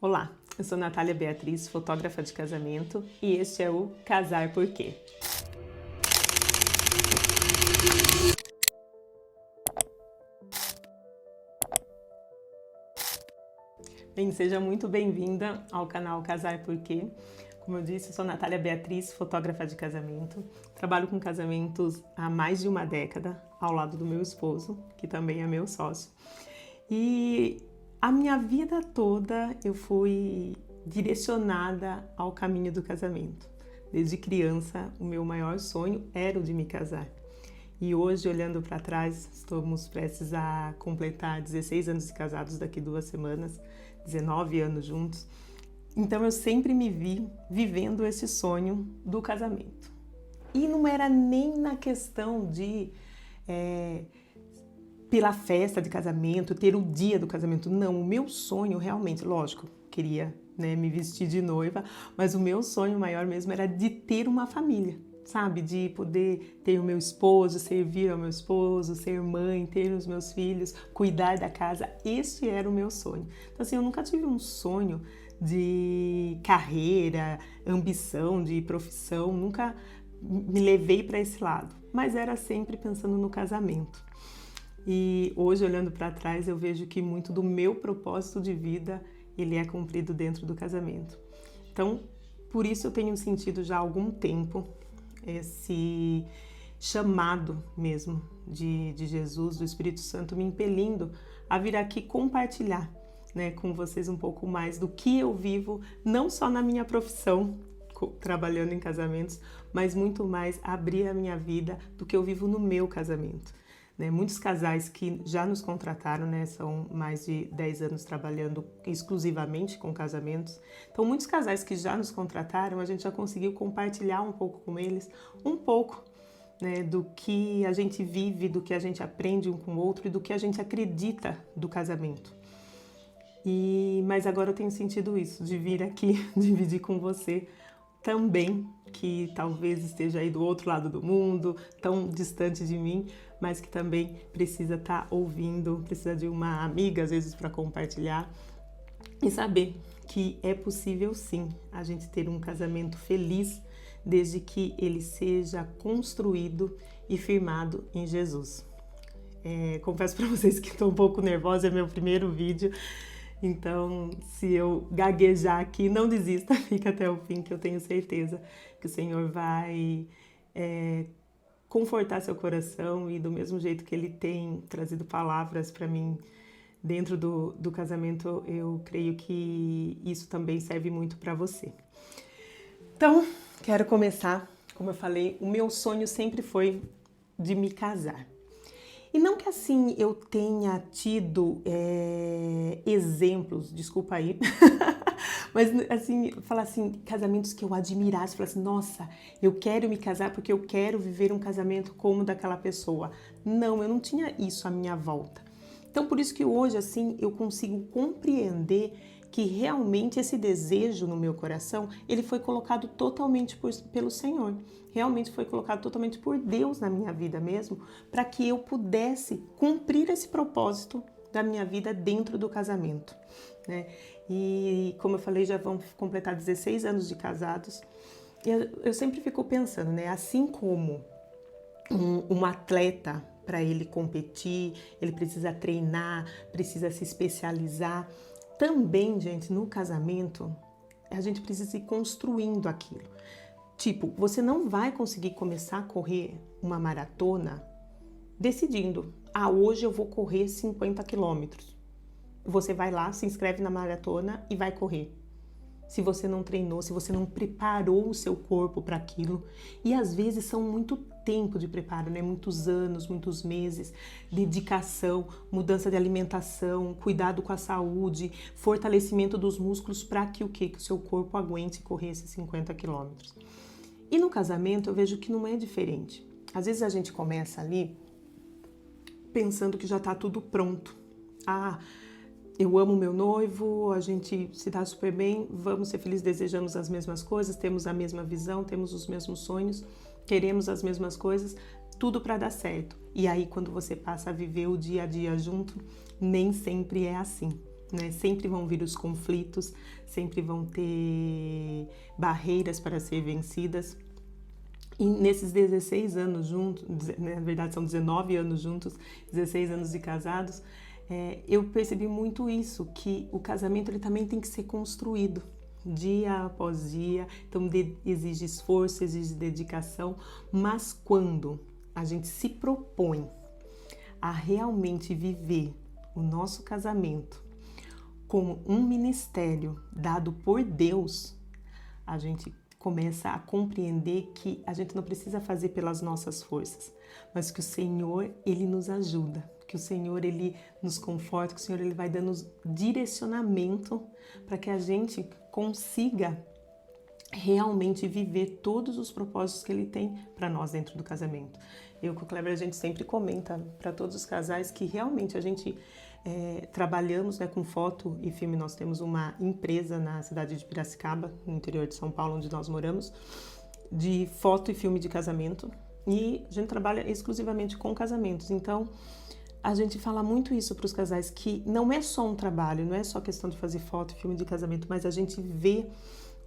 Olá, eu sou Natália Beatriz, fotógrafa de casamento, e este é o Casar Por Quê? Bem, seja muito bem-vinda ao canal Casar Por Quê. Como eu disse, eu sou Natália Beatriz, fotógrafa de casamento. Trabalho com casamentos há mais de uma década, ao lado do meu esposo, que também é meu sócio. E a minha vida toda eu fui direcionada ao caminho do casamento. Desde criança, o meu maior sonho era o de me casar. E hoje, olhando para trás, estamos prestes a completar 16 anos de casados daqui 2 semanas, 19 anos juntos. Então eu sempre me vi vivendo esse sonho do casamento. E não era nem na questão de pela festa de casamento, ter o dia do casamento. Não, o meu sonho realmente, lógico, queria me vestir de noiva, mas o meu sonho maior mesmo era de ter uma família, sabe? De poder ter o meu esposo, servir ao meu esposo, ser mãe, ter os meus filhos, cuidar da casa. Esse era o meu sonho. Então assim, eu nunca tive um sonho de carreira, ambição, de profissão, nunca me levei para esse lado, mas era sempre pensando no casamento. E hoje, olhando para trás, eu vejo que muito do meu propósito de vida, ele é cumprido dentro do casamento. Então, por isso eu tenho sentido já há algum tempo esse chamado mesmo de Jesus, do Espírito Santo, me impelindo a vir aqui compartilhar com vocês um pouco mais do que eu vivo, não só na minha profissão, trabalhando em casamentos, mas muito mais abrir a minha vida do que eu vivo no meu casamento. Muitos casais que já nos contrataram, são mais de 10 anos trabalhando exclusivamente com casamentos. Então, muitos casais que já nos contrataram, a gente já conseguiu compartilhar um pouco com eles, um pouco do que a gente vive, do que a gente aprende um com o outro e do que a gente acredita do casamento. Mas agora eu tenho sentido isso, de vir aqui dividir com você também, que talvez esteja aí do outro lado do mundo, tão distante de mim, mas que também precisa estar ouvindo, precisa de uma amiga às vezes para compartilhar e saber que é possível sim a gente ter um casamento feliz desde que ele seja construído e firmado em Jesus. Confesso para vocês que estou um pouco nervosa, é meu primeiro vídeo. Então, se eu gaguejar aqui, não desista, fica até o fim, que eu tenho certeza que o Senhor vai confortar seu coração e do mesmo jeito que Ele tem trazido palavras para mim dentro do casamento, eu creio que isso também serve muito para você. Então, quero começar, como eu falei, o meu sonho sempre foi de me casar. E não que assim eu tenha tido exemplos, desculpa aí, mas assim, falar assim, casamentos que eu admirasse, falar assim, nossa, eu quero me casar porque eu quero viver um casamento como o daquela pessoa. Não, eu não tinha isso à minha volta. Então, por isso que hoje, assim, eu consigo compreender que realmente esse desejo no meu coração, ele foi colocado totalmente pelo Senhor. Realmente foi colocado totalmente por Deus na minha vida mesmo, para que eu pudesse cumprir esse propósito da minha vida dentro do casamento. E como eu falei, já vão completar 16 anos de casados. Eu sempre fico pensando, assim como um atleta, para ele competir, ele precisa treinar, precisa se especializar. Também, gente, no casamento, a gente precisa ir construindo aquilo. Tipo, você não vai conseguir começar a correr uma maratona decidindo, hoje eu vou correr 50 quilômetros. Você vai lá, se inscreve na maratona e vai correr. Se você não treinou, se você não preparou o seu corpo para aquilo. E às vezes são muito tempo de preparo, muitos anos, muitos meses, dedicação, mudança de alimentação, cuidado com a saúde, fortalecimento dos músculos para que o seu corpo aguente correr esses 50 quilômetros. E no casamento eu vejo que não é diferente. Às vezes a gente começa ali pensando que já está tudo pronto. Eu amo meu noivo, a gente se dá super bem, vamos ser felizes, desejamos as mesmas coisas, temos a mesma visão, temos os mesmos sonhos, queremos as mesmas coisas, tudo para dar certo. E aí, quando você passa a viver o dia a dia junto, nem sempre é assim. né? Sempre vão vir os conflitos, sempre vão ter barreiras para ser vencidas. E nesses 16 anos juntos, na verdade são 19 anos juntos, 16 anos de casados, eu percebi muito isso, que o casamento ele também tem que ser construído dia após dia, então exige esforço, exige dedicação, mas quando a gente se propõe a realmente viver o nosso casamento como um ministério dado por Deus, a gente começa a compreender que a gente não precisa fazer pelas nossas forças, mas que o Senhor, Ele nos ajuda, que o Senhor, Ele nos conforta, que o Senhor, Ele vai dando direcionamento para que a gente consiga realmente viver todos os propósitos que Ele tem para nós dentro do casamento. Eu com o Kleber, a gente sempre comenta para todos os casais que realmente a gente trabalhamos, né, com foto e filme. Nós temos uma empresa na cidade de Piracicaba, no interior de São Paulo, onde nós moramos, de foto e filme de casamento, e a gente trabalha exclusivamente com casamentos. Então, a gente fala muito isso para os casais, que não é só um trabalho, não é só questão de fazer foto e filme de casamento, mas a gente vê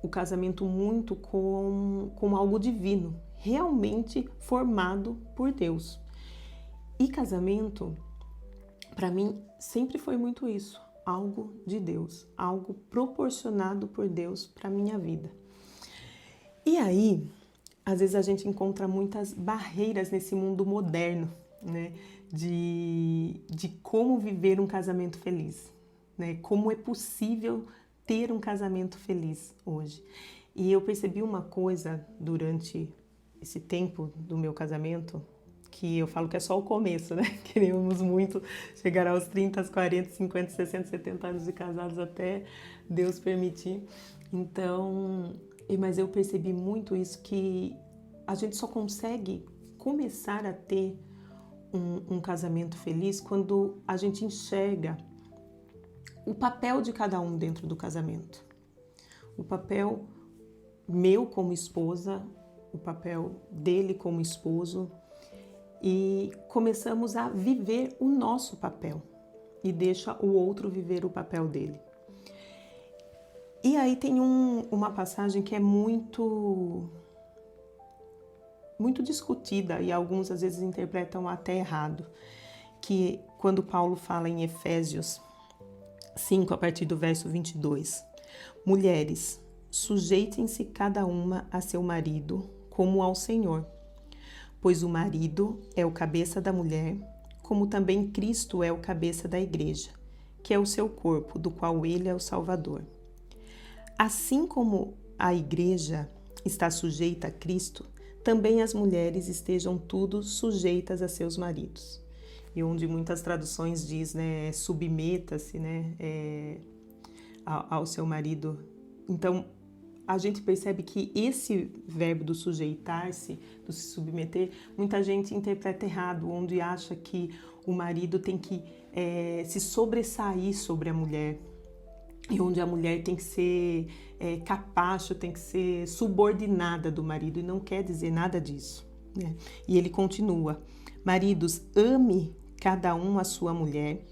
o casamento muito com algo divino, realmente formado por Deus. E casamento, para mim, sempre foi muito isso, algo de Deus, algo proporcionado por Deus para a minha vida. E aí, às vezes a gente encontra muitas barreiras nesse mundo moderno, né? De como viver um casamento feliz, né? Como é possível ter um casamento feliz hoje. E eu percebi uma coisa durante esse tempo do meu casamento, que eu falo que é só o começo, né? Queríamos muito chegar aos 30, 40, 50, 60, 70 anos de casados até Deus permitir. Então, mas eu percebi muito isso, que a gente só consegue começar a ter um casamento feliz quando a gente enxerga o papel de cada um dentro do casamento. O papel meu como esposa, o papel dele como esposo, e começamos a viver o nosso papel e deixa o outro viver o papel dele. E aí tem uma passagem que é muito discutida, e alguns às vezes interpretam até errado, que quando Paulo fala em Efésios 5, a partir do verso 22, mulheres, sujeitem-se cada uma a seu marido como ao Senhor, pois o marido é o cabeça da mulher, como também Cristo é o cabeça da igreja, que é o seu corpo, do qual ele é o Salvador. Assim como a igreja está sujeita a Cristo, também as mulheres estejam tudo sujeitas a seus maridos. E onde muitas traduções diz, né, submeta-se, né, ao seu marido. Então, a gente percebe que esse verbo do sujeitar-se, do se submeter, muita gente interpreta errado, onde acha que o marido tem que se sobressair sobre a mulher, e onde a mulher tem que ser capacho, tem que ser subordinada do marido, e não quer dizer nada disso, né? E ele continua: maridos, ame cada um a sua mulher,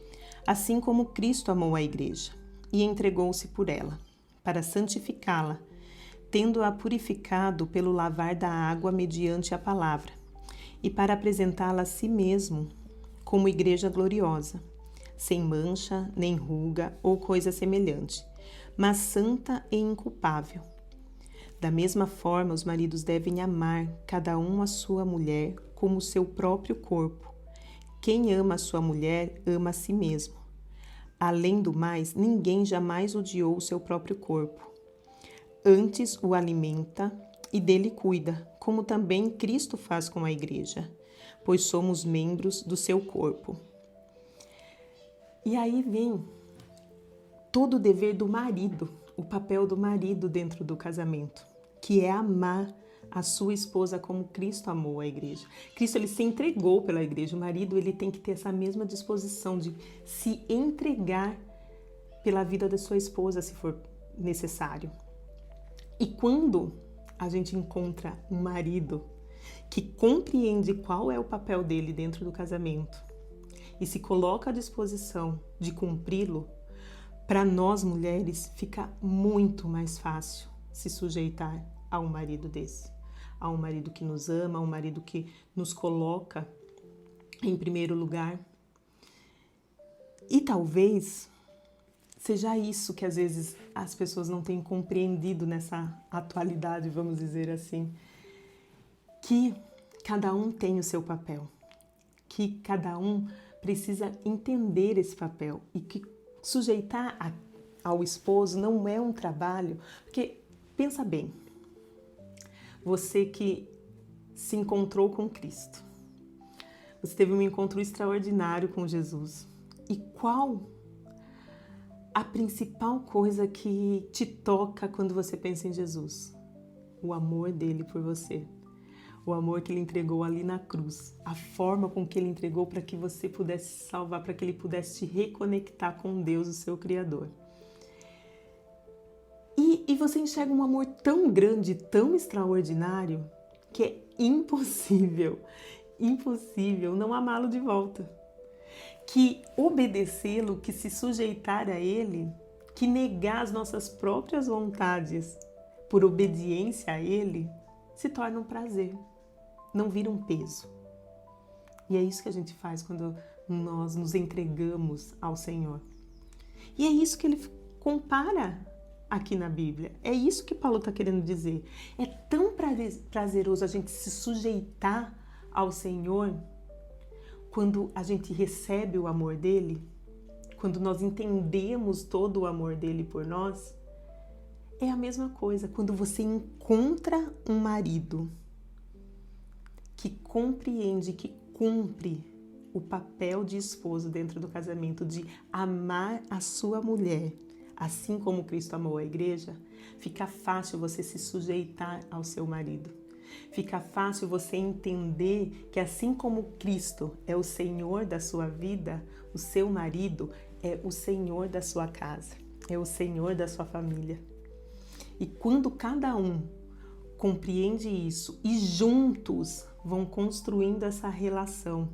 assim como Cristo amou a igreja e entregou-se por ela, para santificá-la, tendo-a purificado pelo lavar da água mediante a palavra, e para apresentá-la a si mesmo como igreja gloriosa, sem mancha, nem ruga ou coisa semelhante, mas santa e inculpável. Da mesma forma, os maridos devem amar cada um a sua mulher como o seu próprio corpo. Quem ama a sua mulher, ama a si mesmo. Além do mais, ninguém jamais odiou o seu próprio corpo. Antes o alimenta e dele cuida, como também Cristo faz com a igreja, pois somos membros do seu corpo. E aí vem todo o dever do marido, o papel do marido dentro do casamento, que é amar a sua esposa como Cristo amou a igreja. Cristo, ele se entregou pela igreja. O marido, ele tem que ter essa mesma disposição de se entregar pela vida da sua esposa, se for necessário. E quando a gente encontra um marido que compreende qual é o papel dele dentro do casamento e se coloca à disposição de cumpri-lo, para nós mulheres fica muito mais fácil se sujeitar a um marido desse, a um marido que nos ama, a um marido que nos coloca em primeiro lugar. E talvez seja isso que às vezes as pessoas não têm compreendido nessa atualidade, vamos dizer assim, que cada um tem o seu papel, que cada um precisa entender esse papel e que sujeitar ao esposo não é um trabalho, porque pensa bem, você que se encontrou com Cristo, você teve um encontro extraordinário com Jesus, e qual a principal coisa que te toca quando você pensa em Jesus? O amor dele por você. O amor que ele entregou ali na cruz. A forma com que ele entregou para que você pudesse se salvar, para que ele pudesse te reconectar com Deus, o seu Criador. E você enxerga um amor tão grande, tão extraordinário, que é impossível não amá-lo de volta. Que obedecê-lo, que se sujeitar a ele, que negar as nossas próprias vontades por obediência a ele, se torna um prazer, não vira um peso. E é isso que a gente faz quando nós nos entregamos ao Senhor. E é isso que ele compara aqui na Bíblia. É isso que Paulo está querendo dizer. É tão prazeroso a gente se sujeitar ao Senhor quando a gente recebe o amor dele, quando nós entendemos todo o amor dele por nós. É a mesma coisa quando você encontra um marido que compreende, que cumpre o papel de esposo dentro do casamento, de amar a sua mulher, assim como Cristo amou a igreja, fica fácil você se sujeitar ao seu marido. Fica fácil você entender que assim como Cristo é o Senhor da sua vida, o seu marido é o Senhor da sua casa, é o Senhor da sua família. E quando cada um compreende isso e juntos vão construindo essa relação,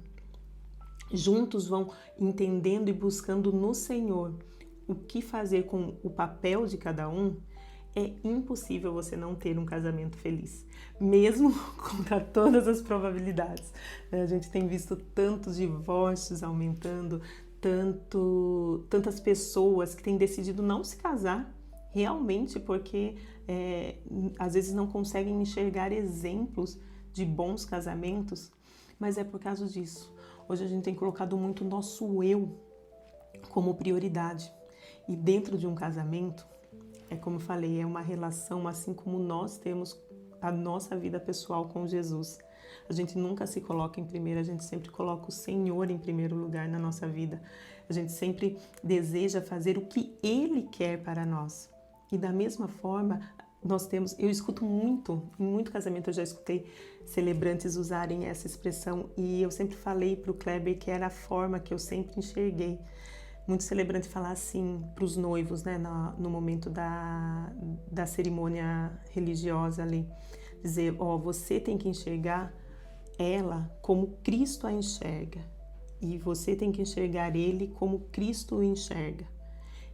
juntos vão entendendo e buscando no Senhor o que fazer com o papel de cada um, é impossível você não ter um casamento feliz, mesmo contra todas as probabilidades. A gente tem visto tantos divórcios aumentando, tantas pessoas que têm decidido não se casar, realmente porque às vezes não conseguem enxergar exemplos de bons casamentos, mas é por causa disso. Hoje a gente tem colocado muito o nosso eu como prioridade. E dentro de um casamento, é como eu falei, é uma relação assim como nós temos a nossa vida pessoal com Jesus. A gente nunca se coloca em primeiro, a gente sempre coloca o Senhor em primeiro lugar na nossa vida. A gente sempre deseja fazer o que Ele quer para nós. E da mesma forma, eu escuto muito, em muito casamento eu já escutei celebrantes usarem essa expressão, e eu sempre falei para o Kleber que era a forma que eu sempre enxerguei. Muito celebrante falar assim para os noivos, né, no momento da cerimônia religiosa ali, dizer, você tem que enxergar ela como Cristo a enxerga, e você tem que enxergar ele como Cristo o enxerga.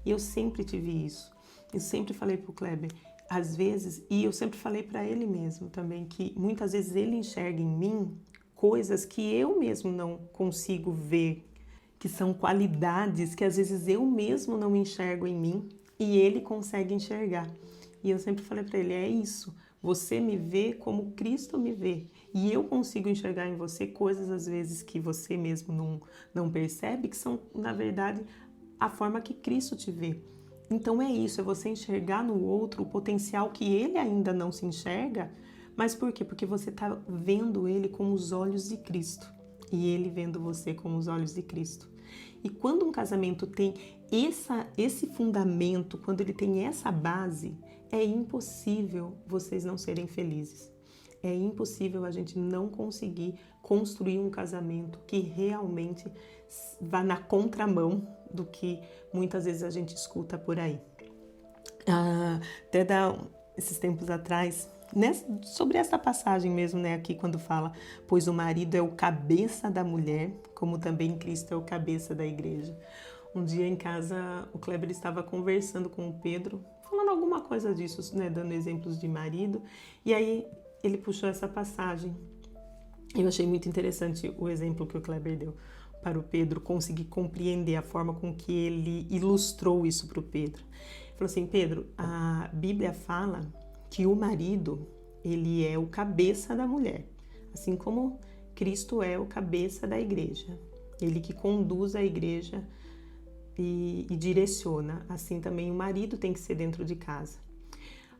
E eu sempre tive isso. Eu sempre falei para o Kleber, às vezes, e eu sempre falei para ele mesmo também, que muitas vezes ele enxerga em mim coisas que eu mesmo não consigo ver, que são qualidades que às vezes eu mesmo não enxergo em mim e ele consegue enxergar. E eu sempre falei para ele, é isso, você me vê como Cristo me vê. E eu consigo enxergar em você coisas às vezes que você mesmo não percebe, que são, na verdade, a forma que Cristo te vê. Então é isso, é você enxergar no outro o potencial que ele ainda não se enxerga, mas por quê? Porque você está vendo ele com os olhos de Cristo e ele vendo você com os olhos de Cristo. E quando um casamento tem esse fundamento, quando ele tem essa base, é impossível vocês não serem felizes. É impossível a gente não conseguir construir um casamento que realmente vá na contramão do que muitas vezes a gente escuta por aí. Até esses tempos atrás, sobre essa passagem mesmo, né, aqui quando fala, pois o marido é o cabeça da mulher, como também Cristo é o cabeça da igreja. Um dia em casa, o Kleber estava conversando com o Pedro, falando alguma coisa disso, né, dando exemplos de marido, e aí ele puxou essa passagem. Eu achei muito interessante o exemplo que o Kleber deu para o Pedro conseguir compreender a forma com que ele ilustrou isso para o Pedro. Ele falou assim: Pedro, a Bíblia fala que o marido, ele é o cabeça da mulher, assim como Cristo é o cabeça da igreja, ele que conduz a igreja e direciona. Assim também o marido tem que ser dentro de casa.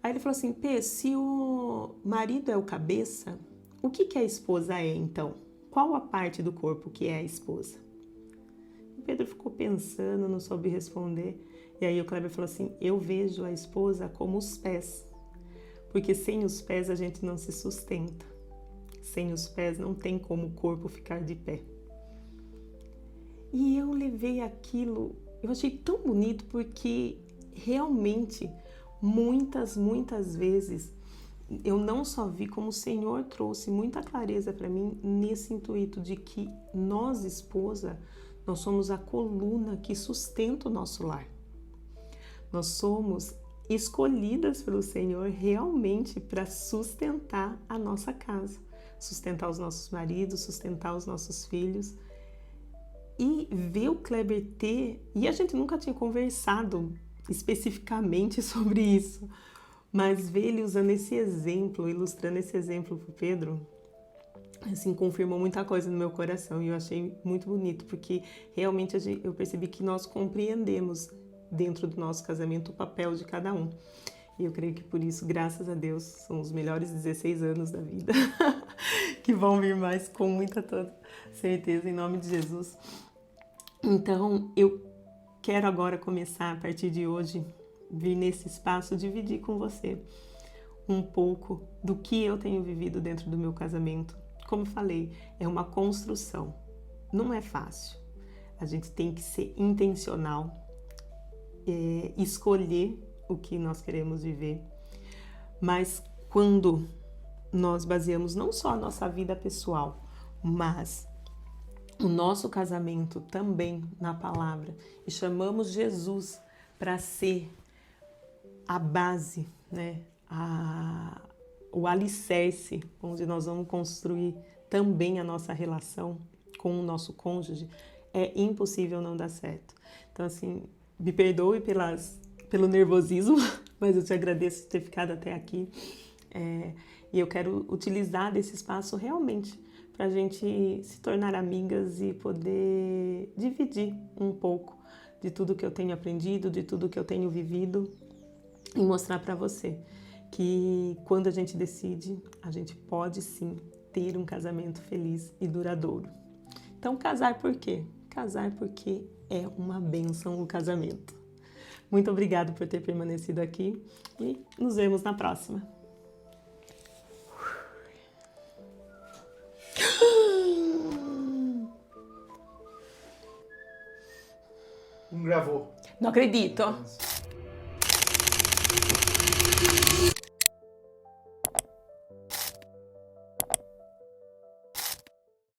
Aí ele falou assim: Pê, se o marido é o cabeça, o que a esposa é então? Qual a parte do corpo que é a esposa? O Pedro ficou pensando, não soube responder. E aí o Kleber falou assim: eu vejo a esposa como os pés, porque sem os pés a gente não se sustenta. Sem os pés não tem como o corpo ficar de pé. E eu levei aquilo, eu achei tão bonito, porque realmente muitas vezes eu não só vi, como o Senhor trouxe muita clareza para mim nesse intuito de que nós, esposa, nós somos a coluna que sustenta o nosso lar. Nós somos escolhidas pelo Senhor realmente para sustentar a nossa casa, sustentar os nossos maridos, sustentar os nossos filhos. E ver o Kleber ter, e a gente nunca tinha conversado especificamente sobre isso, mas ver ele usando esse exemplo, ilustrando esse exemplo para o Pedro, assim, confirmou muita coisa no meu coração, e eu achei muito bonito, porque realmente eu percebi que nós compreendemos dentro do nosso casamento o papel de cada um. E eu creio que por isso, graças a Deus, são os melhores 16 anos da vida, que vão vir mais com muita certeza, em nome de Jesus. Então, eu quero agora começar, a partir de hoje, vir nesse espaço, dividir com você um pouco do que eu tenho vivido dentro do meu casamento. Como eu falei, é uma construção, não é fácil. A gente tem que ser intencional, escolher o que nós queremos viver, mas quando nós baseamos não só a nossa vida pessoal, mas o nosso casamento também na palavra, e chamamos Jesus para ser a base, né? O alicerce onde nós vamos construir também a nossa relação com o nosso cônjuge, é impossível não dar certo. Então, assim, me perdoe pelo nervosismo, mas eu te agradeço por ter ficado até aqui. E eu quero utilizar desse espaço realmente para a gente se tornar amigas e poder dividir um pouco de tudo que eu tenho aprendido, de tudo que eu tenho vivido, e mostrar para você que quando a gente decide, a gente pode sim ter um casamento feliz e duradouro. Então, casar por quê? Casar porque é uma bênção o casamento. Muito obrigada por ter permanecido aqui e nos vemos na próxima. Não gravou. Não acredito.